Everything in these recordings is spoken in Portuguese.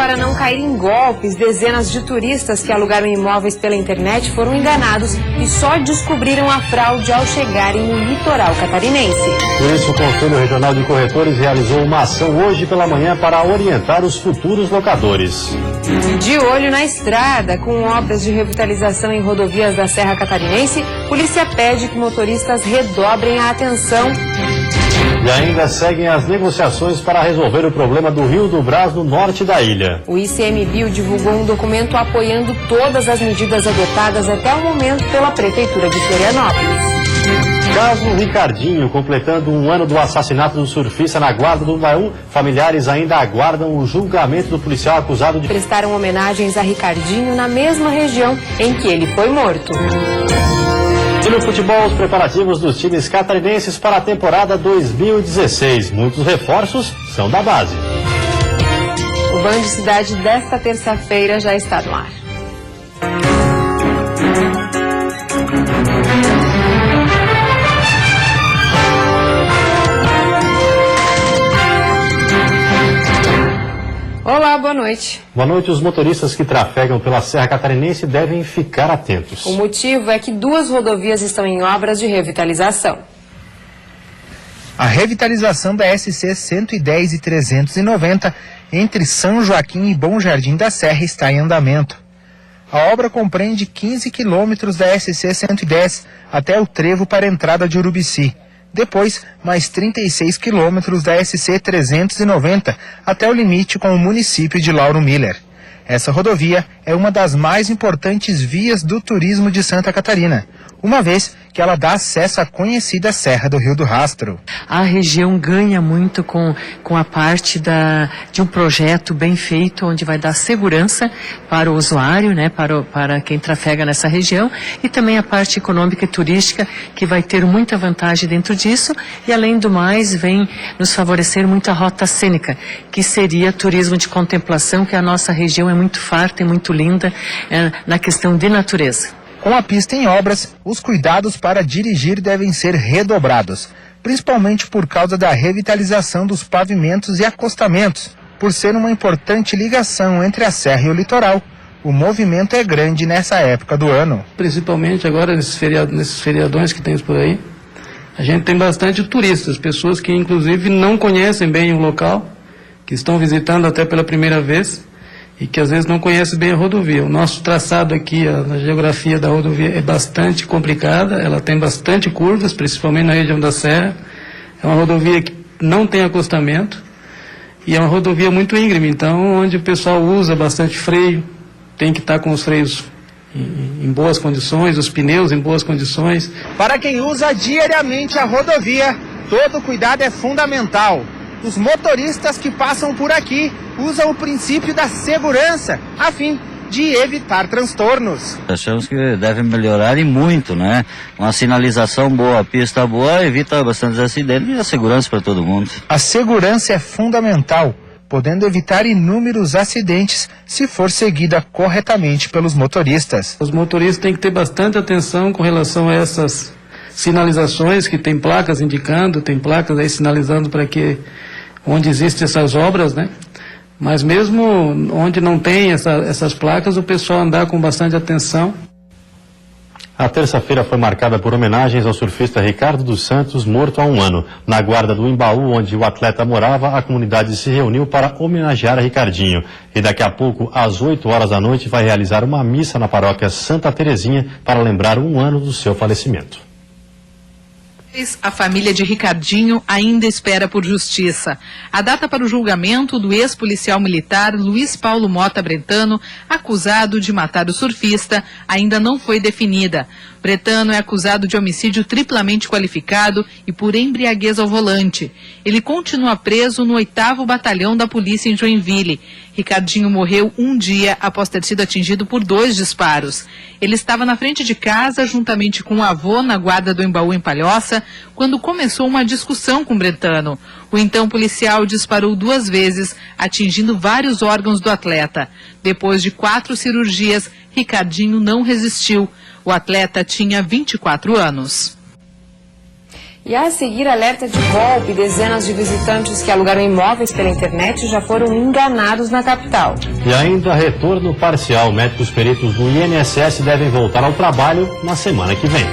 para não cair em golpes, dezenas de turistas que alugaram imóveis pela internet foram enganados e só descobriram a fraude ao chegarem no litoral catarinense. Por isso, o Conselho Regional de Corretores realizou uma ação hoje pela manhã para orientar os futuros locadores. De olho na estrada, com obras de revitalização em rodovias da Serra Catarinense, polícia pede que motoristas redobrem a atenção. E ainda seguem as negociações para resolver o problema do Rio do Brás, no norte da ilha. O ICMBio divulgou um documento apoiando todas as medidas adotadas até o momento pela Prefeitura de Florianópolis. Caso Ricardinho, completando um ano do assassinato do surfista na Guarda do Imbaú, familiares ainda aguardam o julgamento do policial acusado de... Prestaram homenagens a Ricardinho na mesma região em que ele foi morto. E no futebol, os preparativos dos times catarinenses para a temporada 2016. Muitos reforços são da base. O Band Cidade desta terça-feira já está no ar. Olá, boa noite. Boa noite. Os motoristas que trafegam pela Serra Catarinense devem ficar atentos. O motivo é que 2 rodovias estão em obras de revitalização. A revitalização da SC 110 e 390 entre São Joaquim e Bom Jardim da Serra está em andamento. A obra compreende 15 quilômetros da SC 110 até o trevo para a entrada de Urubici. Depois, mais 36 quilômetros da SC 390 até o limite com o município de Lauro Miller. Essa rodovia é uma das mais importantes vias do turismo de Santa Catarina, uma vez que ela dá acesso à conhecida Serra do Rio do Rastro. A região ganha muito com a parte de um projeto bem feito, onde vai dar segurança para o usuário, né, para quem trafega nessa região, e também a parte econômica e turística, que vai ter muita vantagem dentro disso, e além do mais, vem nos favorecer muito a rota cênica, que seria turismo de contemplação, que a nossa região é muito farta e muito linda na questão de natureza. Com a pista em obras, os cuidados para dirigir devem ser redobrados, principalmente por causa da revitalização dos pavimentos e acostamentos. Por ser uma importante ligação entre a serra e o litoral, o movimento é grande nessa época do ano. Principalmente agora nesses feriadões que temos por aí, a gente tem bastante turistas, pessoas que inclusive não conhecem bem o local, que estão visitando até pela primeira vez, e que às vezes não conhece bem a rodovia. O nosso traçado aqui, a geografia da rodovia é bastante complicada, ela tem bastante curvas, principalmente na região da Serra. É uma rodovia que não tem acostamento e é uma rodovia muito íngreme, então onde o pessoal usa bastante freio, tem que estar com os freios em boas condições, os pneus em boas condições. Para quem usa diariamente a rodovia, todo cuidado é fundamental. Os motoristas que passam por aqui usam o princípio da segurança, a fim de evitar transtornos. Achamos que deve melhorar e muito, né? Uma sinalização boa, a pista boa, evita bastante acidentes e a segurança para todo mundo. A segurança é fundamental, podendo evitar inúmeros acidentes se for seguida corretamente pelos motoristas. Os motoristas têm que ter bastante atenção com relação a essas sinalizações, que tem placas indicando, tem placas aí sinalizando para que onde existem essas obras, né? Mas mesmo onde não tem essas placas, o pessoal andar com bastante atenção. A terça-feira foi marcada por homenagens ao surfista Ricardo dos Santos, morto há um ano. Na Guarda do Imbaú, onde o atleta morava, a comunidade se reuniu para homenagear a Ricardinho. E daqui a pouco, às 8 horas da noite, vai realizar uma missa na paróquia Santa Terezinha para lembrar um ano do seu falecimento. A família de Ricardinho ainda espera por justiça. A data para o julgamento do ex-policial militar Luiz Paulo Mota Bretano, acusado de matar o surfista, ainda não foi definida. Bretano é acusado de homicídio triplamente qualificado e por embriaguez ao volante. Ele continua preso no 8º Batalhão da Polícia em Joinville. Ricardinho morreu um dia após ter sido atingido por 2 disparos. Ele estava na frente de casa, juntamente com o avô, na Guarda do Imbaú, em Palhoça, quando começou uma discussão com Bretano. O então policial disparou 2 vezes, atingindo vários órgãos do atleta. Depois de 4 cirurgias, Ricardinho não resistiu. O atleta tinha 24 anos. E a seguir, alerta de golpe. Dezenas de visitantes que alugaram imóveis pela internet já foram enganados na capital. E ainda retorno parcial. Médicos peritos do INSS devem voltar ao trabalho na semana que vem.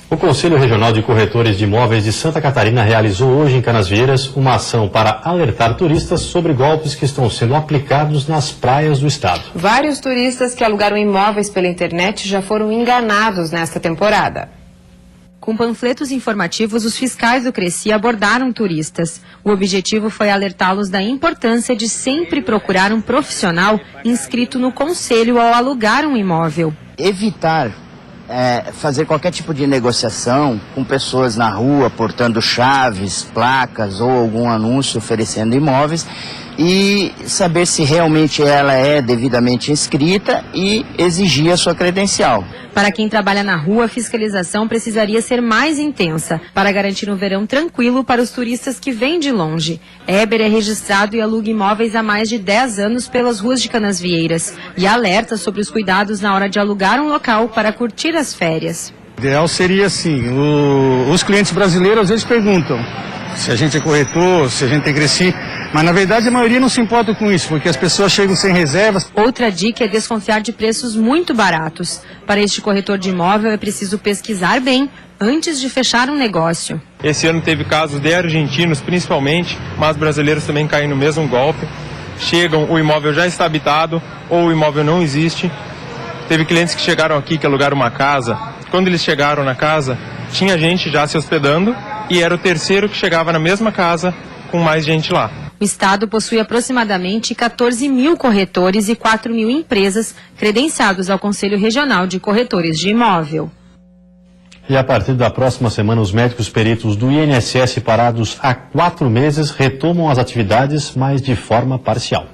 O Conselho Regional de Corretores de Imóveis de Santa Catarina realizou hoje em Canasvieiras uma ação para alertar turistas sobre golpes que estão sendo aplicados nas praias do estado. Vários turistas que alugaram imóveis pela internet já foram enganados nesta temporada. Com panfletos informativos, os fiscais do Cresci abordaram turistas. O objetivo foi alertá-los da importância de sempre procurar um profissional inscrito no conselho ao alugar um imóvel. Evitar fazer qualquer tipo de negociação com pessoas na rua portando chaves, placas ou algum anúncio oferecendo imóveis e saber se realmente ela é devidamente inscrita e exigir a sua credencial. Para quem trabalha na rua, a fiscalização precisaria ser mais intensa para garantir um verão tranquilo para os turistas que vêm de longe. Éber é registrado e aluga imóveis há mais de 10 anos pelas ruas de Canasvieiras e alerta sobre os cuidados na hora de alugar um local para curtir as férias. O ideal seria assim, os clientes brasileiros às vezes perguntam se a gente é corretor, se a gente tem Cresci, mas na verdade a maioria não se importa com isso, porque as pessoas chegam sem reservas. Outra dica é desconfiar de preços muito baratos. Para este corretor de imóvel é preciso pesquisar bem antes de fechar um negócio. Esse ano teve casos de argentinos principalmente, mas brasileiros também caem no mesmo golpe. Chegam, o imóvel já está habitado ou o imóvel não existe. Teve clientes que chegaram aqui, que alugaram uma casa. Quando eles chegaram na casa, tinha gente já se hospedando e era o terceiro que chegava na mesma casa com mais gente lá. O estado possui aproximadamente 14 mil corretores e 4 mil empresas credenciados ao Conselho Regional de Corretores de Imóvel. E a partir da próxima semana, os médicos peritos do INSS parados há 4 meses retomam as atividades, mas de forma parcial.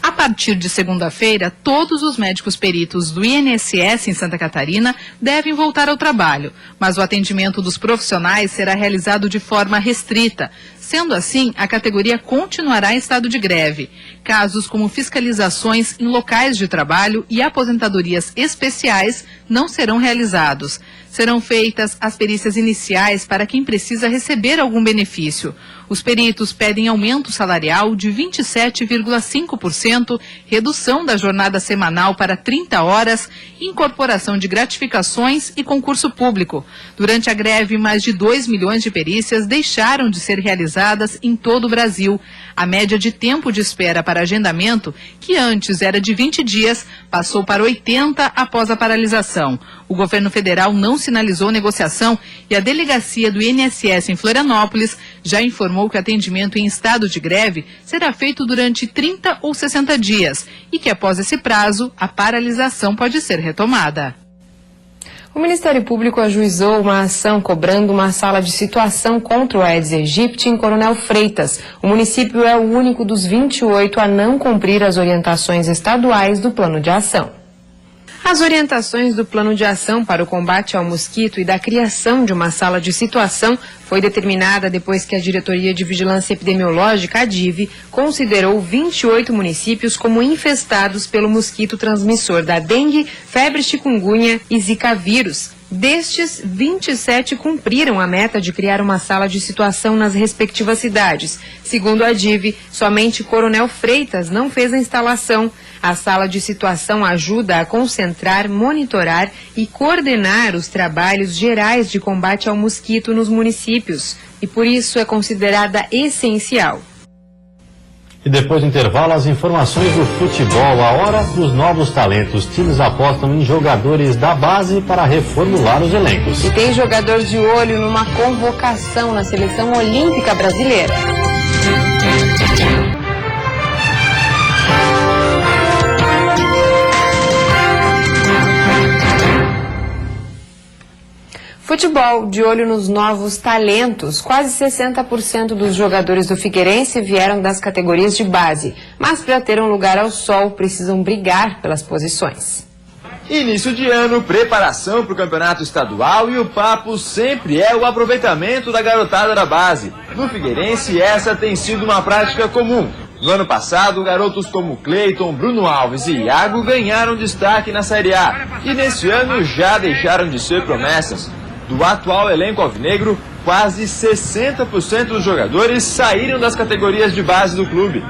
A partir de segunda-feira, todos os médicos peritos do INSS em Santa Catarina devem voltar ao trabalho, mas o atendimento dos profissionais será realizado de forma restrita. Sendo assim, a categoria continuará em estado de greve. Casos como fiscalizações em locais de trabalho e aposentadorias especiais não serão realizados. Serão feitas as perícias iniciais para quem precisa receber algum benefício. Os peritos pedem aumento salarial de 27,5%, redução da jornada semanal para 30 horas, incorporação de gratificações e concurso público. Durante a greve, mais de 2 milhões de perícias deixaram de ser realizadas em todo o Brasil. A média de tempo de espera para agendamento, que antes era de 20 dias, passou para 80 após a paralisação. O governo federal não sinalizou negociação e a delegacia do INSS em Florianópolis já informou que o atendimento em estado de greve será feito durante 30 ou 60 dias e que após esse prazo a paralisação pode ser retomada. O Ministério Público ajuizou uma ação cobrando uma sala de situação contra o Aedes aegypti em Coronel Freitas. O município é o único dos 28 a não cumprir as orientações estaduais do plano de ação. As orientações do plano de ação para o combate ao mosquito e da criação de uma sala de situação foi determinada depois que a Diretoria de Vigilância Epidemiológica, a DIV, considerou 28 municípios como infestados pelo mosquito transmissor da dengue, febre chikungunya e zika vírus. Destes, 27 cumpriram a meta de criar uma sala de situação nas respectivas cidades. Segundo a DIV, somente Coronel Freitas não fez a instalação. A sala de situação ajuda a concentrar, monitorar e coordenar os trabalhos gerais de combate ao mosquito nos municípios e por isso é considerada essencial. E depois do intervalo, as informações do futebol, a hora dos novos talentos. Times apostam em jogadores da base para reformular os elencos. E tem jogador de olho numa convocação na seleção olímpica brasileira. Futebol, de olho nos novos talentos. Quase 60% dos jogadores do Figueirense vieram das categorias de base. Mas para ter um lugar ao sol, precisam brigar pelas posições. Início de ano, preparação para o campeonato estadual e o papo sempre é o aproveitamento da garotada da base. No Figueirense, essa tem sido uma prática comum. No ano passado, garotos como Cleiton, Bruno Alves e Iago ganharam destaque na Série A e nesse ano já deixaram de ser promessas. Do atual elenco alvinegro, quase 60% dos jogadores saíram das categorias de base do clube.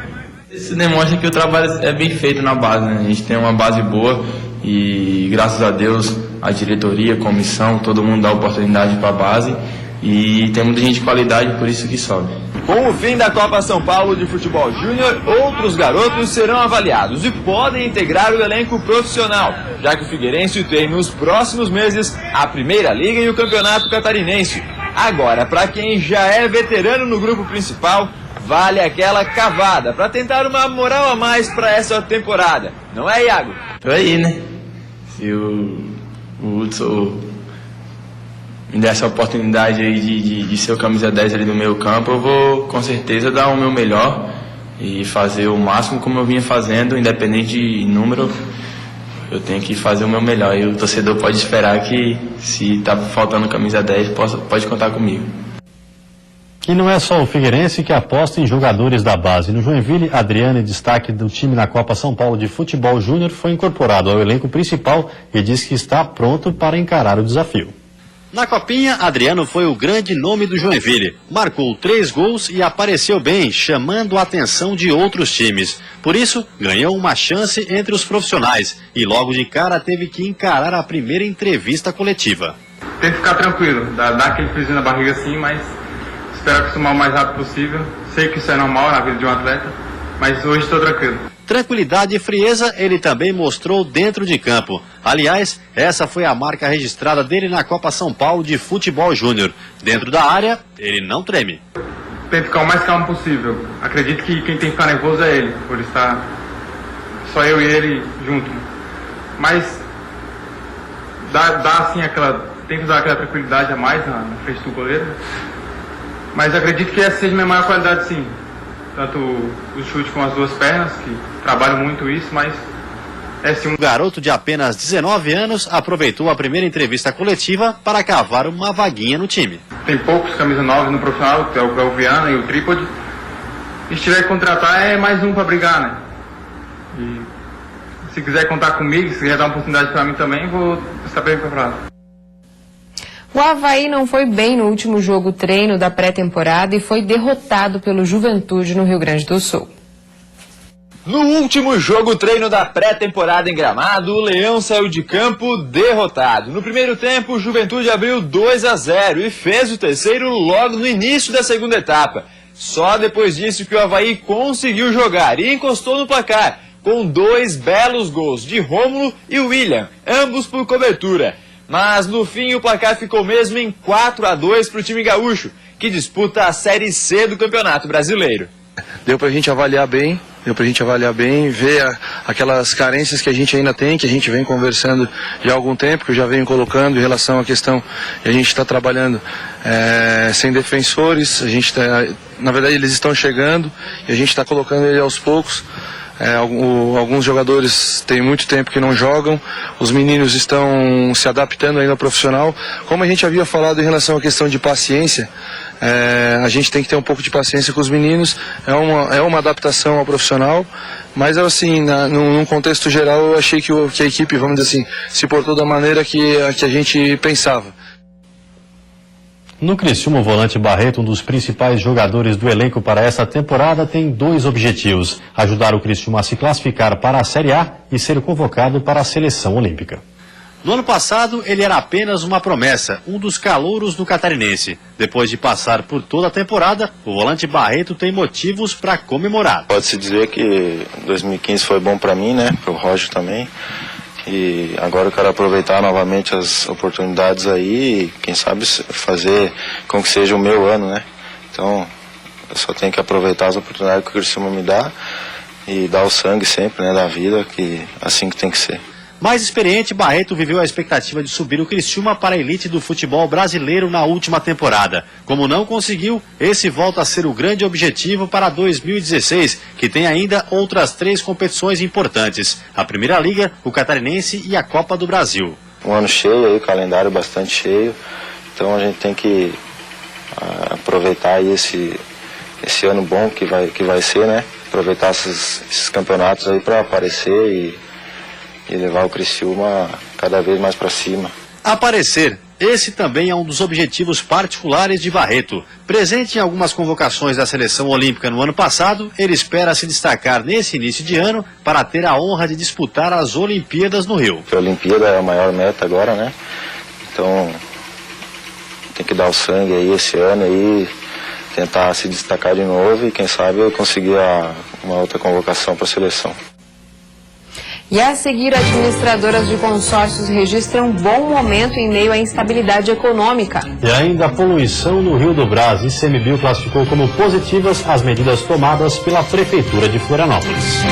Isso demonstra que o trabalho é bem feito na base, né? A gente tem uma base boa e graças a Deus a diretoria, a comissão, todo mundo dá oportunidade para a base e tem muita gente de qualidade, por isso que sobe. Com o fim da Copa São Paulo de Futebol Júnior, outros garotos serão avaliados e podem integrar o elenco profissional, já que o Figueirense tem nos próximos meses a Primeira Liga e o Campeonato Catarinense. Agora, para quem já é veterano no grupo principal, vale aquela cavada para tentar uma moral a mais para essa temporada. Não é, Iago? Por aí, né? Se o Hudson me der essa oportunidade aí de ser o camisa 10 ali no meio campo, eu vou com certeza dar o meu melhor e fazer o máximo como eu vinha fazendo, independente de número, eu tenho que fazer o meu melhor. E o torcedor pode esperar que, se está faltando camisa 10, pode contar comigo. E não é só o Figueirense que aposta em jogadores da base. No Joinville, Adriane, destaque do time na Copa São Paulo de Futebol Júnior, foi incorporado ao elenco principal e diz que está pronto para encarar o desafio. Na Copinha, Adriano foi o grande nome do Joinville. Marcou 3 gols e apareceu bem, chamando a atenção de outros times. Por isso, ganhou uma chance entre os profissionais e logo de cara teve que encarar a primeira entrevista coletiva. Tem que ficar tranquilo, dá aquele friozinho na barriga sim, mas espero acostumar o mais rápido possível. Sei que isso é normal na vida de um atleta, mas hoje estou tranquilo. Tranquilidade e frieza ele também mostrou dentro de campo. Aliás, essa foi a marca registrada dele na Copa São Paulo de Futebol Júnior. Dentro da área, ele não treme. Tem que ficar o mais calmo possível. Acredito que quem tem que ficar nervoso é ele, por estar só eu e ele junto. Mas dá assim tem que dar aquela tranquilidade a mais na frente do goleiro. Mas acredito que essa seja a minha maior qualidade, sim. Tanto o chute com as duas pernas, que trabalho muito isso, mas é sim. O garoto de apenas 19 anos aproveitou a primeira entrevista coletiva para cavar uma vaguinha no time. Tem poucos camisa 9 no profissional, que é o Viana e o Trípode. E se tiver que contratar, é mais um para brigar, né? E se quiser contar comigo, se quiser dar uma oportunidade para mim também, vou estar bem preparado. O Avaí não foi bem no último jogo treino da pré-temporada e foi derrotado pelo Juventude no Rio Grande do Sul. No último jogo treino da pré-temporada em Gramado, o Leão saiu de campo derrotado. No primeiro tempo, o Juventude abriu 2-0 e fez o terceiro logo no início da segunda etapa. Só depois disso que o Avaí conseguiu jogar e encostou no placar, com 2 belos gols de Rômulo e William, ambos por cobertura. Mas no fim o placar ficou mesmo em 4-2 para o time gaúcho, que disputa a Série C do Campeonato Brasileiro. Deu pra gente avaliar bem, ver aquelas carências que a gente ainda tem, que a gente vem conversando já há algum tempo, que eu já venho colocando em relação à questão que a gente está trabalhando sem defensores. Na verdade eles estão chegando e a gente está colocando ele aos poucos. Alguns jogadores têm muito tempo que não jogam, os meninos estão se adaptando ainda ao profissional. Como a gente havia falado em relação à questão de paciência, a gente tem que ter um pouco de paciência com os meninos, é uma adaptação ao profissional, mas assim, num contexto geral eu achei que a equipe, vamos dizer assim, se portou da maneira que a gente pensava. No Criciúma, o volante Barreto, um dos principais jogadores do elenco para essa temporada, tem 2 objetivos: ajudar o Criciúma a se classificar para a Série A e ser convocado para a seleção olímpica. No ano passado, ele era apenas uma promessa, um dos calouros do Catarinense. Depois de passar por toda a temporada, o volante Barreto tem motivos para comemorar. Pode-se dizer que 2015 foi bom para mim, né? Para o Roger também. E agora eu quero aproveitar novamente as oportunidades aí e, quem sabe, fazer com que seja o meu ano, né? Então, eu só tenho que aproveitar as oportunidades que o Criciúma me dá e dar o sangue sempre, né, da vida, que assim que tem que ser. Mais experiente, Barreto viveu a expectativa de subir o Criciúma para a elite do futebol brasileiro na última temporada. Como não conseguiu, esse volta a ser o grande objetivo para 2016, que tem ainda outras 3 competições importantes: a Primeira Liga, o Catarinense e a Copa do Brasil. Um ano cheio, aí, o calendário bastante cheio, então a gente tem que aproveitar aí esse ano bom que vai ser, né? aproveitar esses campeonatos aí para aparecer e levar o Criciúma cada vez mais para cima. Aparecer. Esse também é um dos objetivos particulares de Barreto. Presente em algumas convocações da seleção olímpica no ano passado, ele espera se destacar nesse início de ano para ter a honra de disputar as Olimpíadas no Rio. A Olimpíada é a maior meta agora, né? Então tem que dar o sangue aí esse ano aí, tentar se destacar de novo e quem sabe eu conseguir uma outra convocação para a seleção. E a seguir, administradoras de consórcios registram um bom momento em meio à instabilidade econômica. E ainda a poluição no Rio do Brás. ICMBio classificou como positivas as medidas tomadas pela Prefeitura de Florianópolis.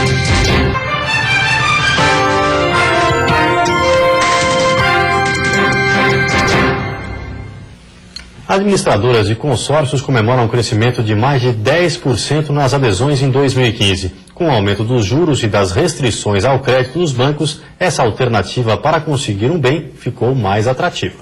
Administradoras e consórcios comemoram um crescimento de mais de 10% nas adesões em 2015. Com o aumento dos juros e das restrições ao crédito dos bancos, essa alternativa para conseguir um bem ficou mais atrativa.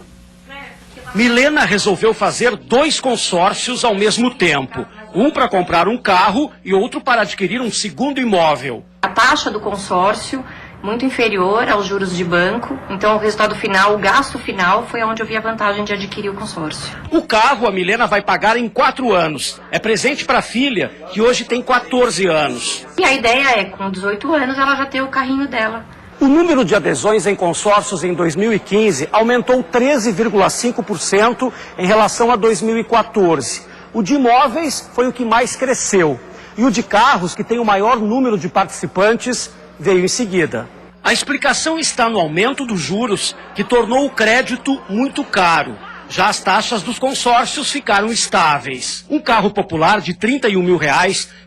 Milena resolveu fazer 2 consórcios ao mesmo tempo. Um para comprar um carro e outro para adquirir um segundo imóvel. A taxa do consórcio muito inferior aos juros de banco, então o resultado final, o gasto final, foi onde eu vi a vantagem de adquirir o consórcio. O carro a Milena vai pagar em 4 anos. É presente para a filha, que hoje tem 14 anos. E a ideia é, com 18 anos, ela já ter o carrinho dela. O número de adesões em consórcios em 2015 aumentou 13,5% em relação a 2014. O de imóveis foi o que mais cresceu. E o de carros, que tem o maior número de participantes, veio em seguida. A explicação está no aumento dos juros, que tornou o crédito muito caro. Já as taxas dos consórcios ficaram estáveis. Um carro popular de R$31 mil,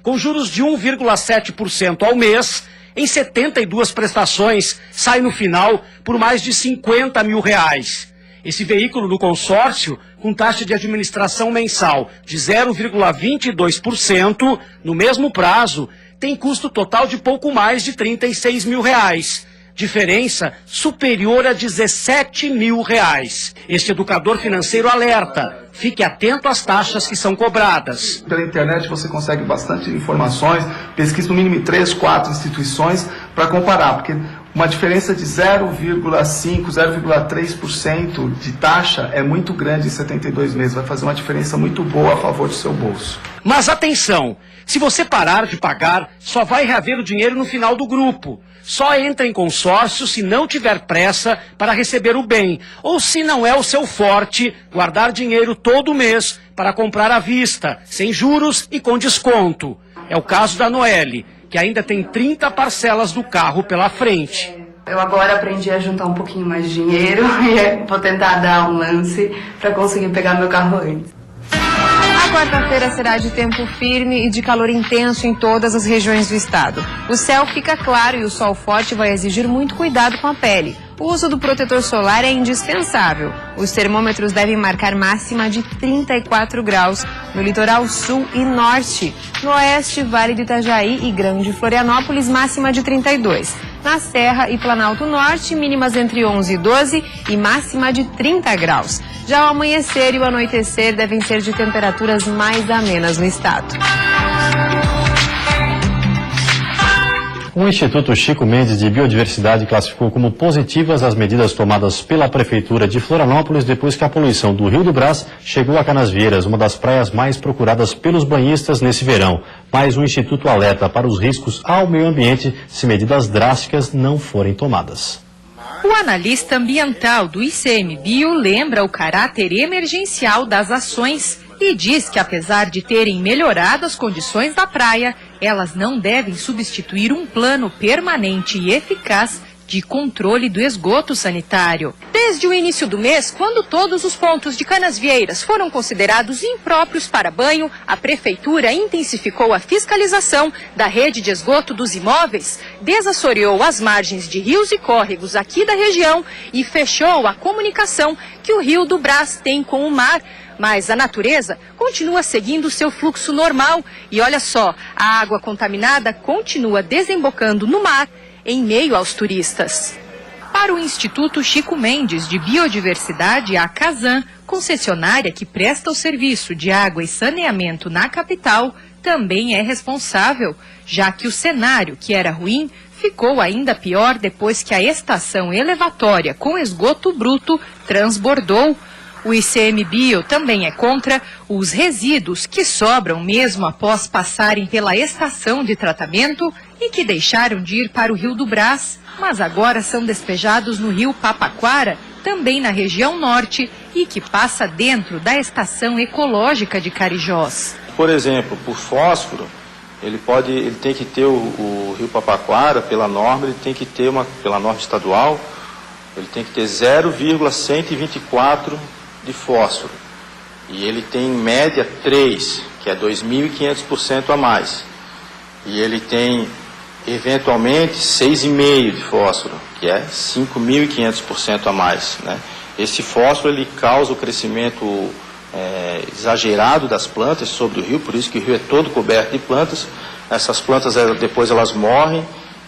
com juros de 1,7% ao mês, em 72 prestações, sai no final por mais de R$50 mil. Esse veículo do consórcio, com taxa de administração mensal de 0,22%, no mesmo prazo, tem custo total de pouco mais de R$36 mil. Diferença superior a R$17 mil. Este educador financeiro alerta: fique atento às taxas que são cobradas. Pela internet você consegue bastante informações, pesquisa no mínimo em 3, 4 instituições para comparar, porque uma diferença de 0,5, 0,3% de taxa é muito grande em 72 meses, vai fazer uma diferença muito boa a favor do seu bolso. Mas atenção, se você parar de pagar, só vai reaver o dinheiro no final do grupo. Só entra em consórcio se não tiver pressa para receber o bem, ou se não é o seu forte, guardar dinheiro todo mês para comprar à vista, sem juros e com desconto. É o caso da Noelle, que ainda tem 30 parcelas do carro pela frente. Eu agora aprendi a juntar um pouquinho mais de dinheiro e vou tentar dar um lance para conseguir pegar meu carro antes. A quarta-feira será de tempo firme e de calor intenso em todas as regiões do estado. O céu fica claro e o sol forte vai exigir muito cuidado com a pele. O uso do protetor solar é indispensável. Os termômetros devem marcar máxima de 34 graus no litoral sul e norte. No oeste, Vale do Itajaí e Grande Florianópolis, máxima de 32. Na Serra e Planalto Norte, mínimas entre 11 e 12 e máxima de 30 graus. Já o amanhecer e o anoitecer devem ser de temperaturas mais amenas no estado. O Instituto Chico Mendes de Biodiversidade classificou como positivas as medidas tomadas pela Prefeitura de Florianópolis depois que a poluição do Rio do Brás chegou a Canasvieiras, uma das praias mais procuradas pelos banhistas nesse verão. Mas o Instituto alerta para os riscos ao meio ambiente se medidas drásticas não forem tomadas. O analista ambiental do ICMBio lembra o caráter emergencial das ações e diz que, apesar de terem melhorado as condições da praia, elas não devem substituir um plano permanente e eficaz de controle do esgoto sanitário. Desde o início do mês, quando todos os pontos de Canasvieiras foram considerados impróprios para banho, a Prefeitura intensificou a fiscalização da rede de esgoto dos imóveis, desassoreou as margens de rios e córregos aqui da região e fechou a comunicação que o Rio do Brás tem com o mar. Mas a natureza continua seguindo seu fluxo normal e olha só, a água contaminada continua desembocando no mar em meio aos turistas. Para o Instituto Chico Mendes de Biodiversidade, a Casan, concessionária que presta o serviço de água e saneamento na capital, também é responsável, já que o cenário, que era ruim, ficou ainda pior depois que a estação elevatória com esgoto bruto transbordou. O ICMBio também é contra os resíduos que sobram mesmo após passarem pela estação de tratamento e que deixaram de ir para o Rio do Brás, mas agora são despejados no Rio Papaquara, também na região norte, e que passa dentro da estação ecológica de Carijós. Por exemplo, por fósforo, ele tem que ter o Rio Papaquara, pela norma, ele tem que ter pela norma estadual, ele tem que ter 0,124 de fósforo. E ele tem em média 3, que é 2.500% a mais. E ele tem eventualmente 6,5 de fósforo, que é 5.500% a mais, né? Esse fósforo ele causa o crescimento exagerado das plantas sobre o rio, por isso que o rio é todo coberto de plantas. Essas plantas depois elas morrem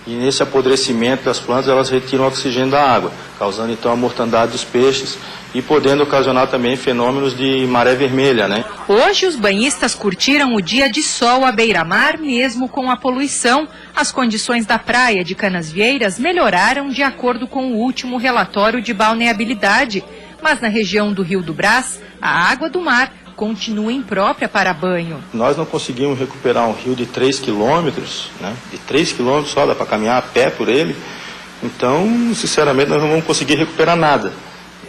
e nesse apodrecimento das plantas elas retiram o oxigênio da água, causando então a mortandade dos peixes e podendo ocasionar também fenômenos de maré vermelha, né? Hoje os banhistas curtiram o dia de sol à beira-mar, mesmo com a poluição. As condições da praia de Canasvieiras melhoraram de acordo com o último relatório de balneabilidade. Mas na região do Rio do Brás, a água do mar continua imprópria para banho. Nós não conseguimos recuperar um rio de 3 quilômetros, né? De 3 quilômetros só, dá para caminhar a pé por ele. Então, sinceramente, nós não vamos conseguir recuperar nada.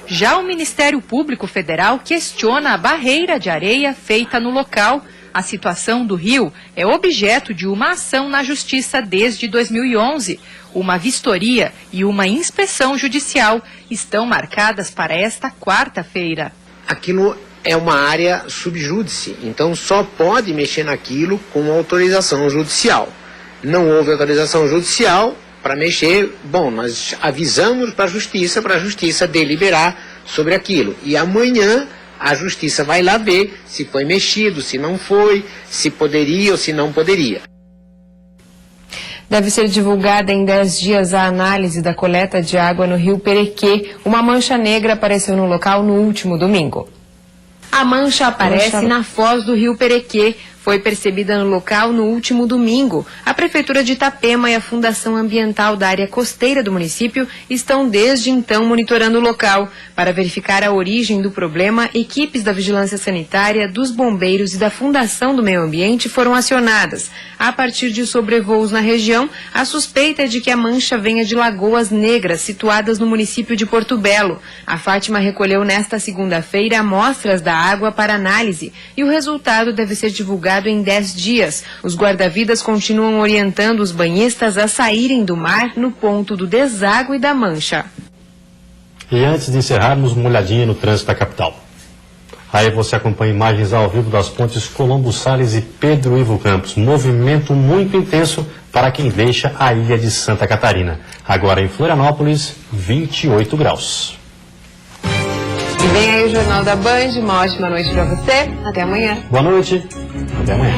Já o Ministério Público Federal questiona a barreira de areia feita no local. A situação do rio é objeto de uma ação na Justiça desde 2011. Uma vistoria e uma inspeção judicial estão marcadas para esta quarta-feira. Aquilo é uma área subjúdice, então só pode mexer naquilo com autorização judicial. Não houve autorização judicial para mexer, nós avisamos para a Justiça deliberar sobre aquilo. E amanhã a Justiça vai lá ver se foi mexido, se não foi, se poderia ou se não poderia. Deve ser divulgada em 10 dias a análise da coleta de água no rio Perequê. Uma mancha negra apareceu no local no último domingo. A mancha aparece na foz do rio Perequê. Foi percebida no local no último domingo. A Prefeitura de Itapema e a Fundação Ambiental da área costeira do município estão desde então monitorando o local. Para verificar a origem do problema, equipes da Vigilância Sanitária, dos bombeiros e da Fundação do Meio Ambiente foram acionadas. A partir de sobrevoos na região, a suspeita é de que a mancha venha de Lagoas Negras, situadas no município de Porto Belo. A Fátima recolheu nesta segunda-feira amostras da água para análise e o resultado deve ser divulgado em 10 dias. Os guarda-vidas continuam orientando os banhistas a saírem do mar no ponto do deságue da mancha. E antes de encerrarmos, uma olhadinha no trânsito da capital. Aí você acompanha imagens ao vivo das pontes Colombo Salles e Pedro Ivo Campos. Movimento muito intenso para quem deixa a ilha de Santa Catarina. Agora em Florianópolis, 28 graus. E vem aí o Jornal da Band. Uma ótima noite para você. Até amanhã. Boa noite. Até amanhã.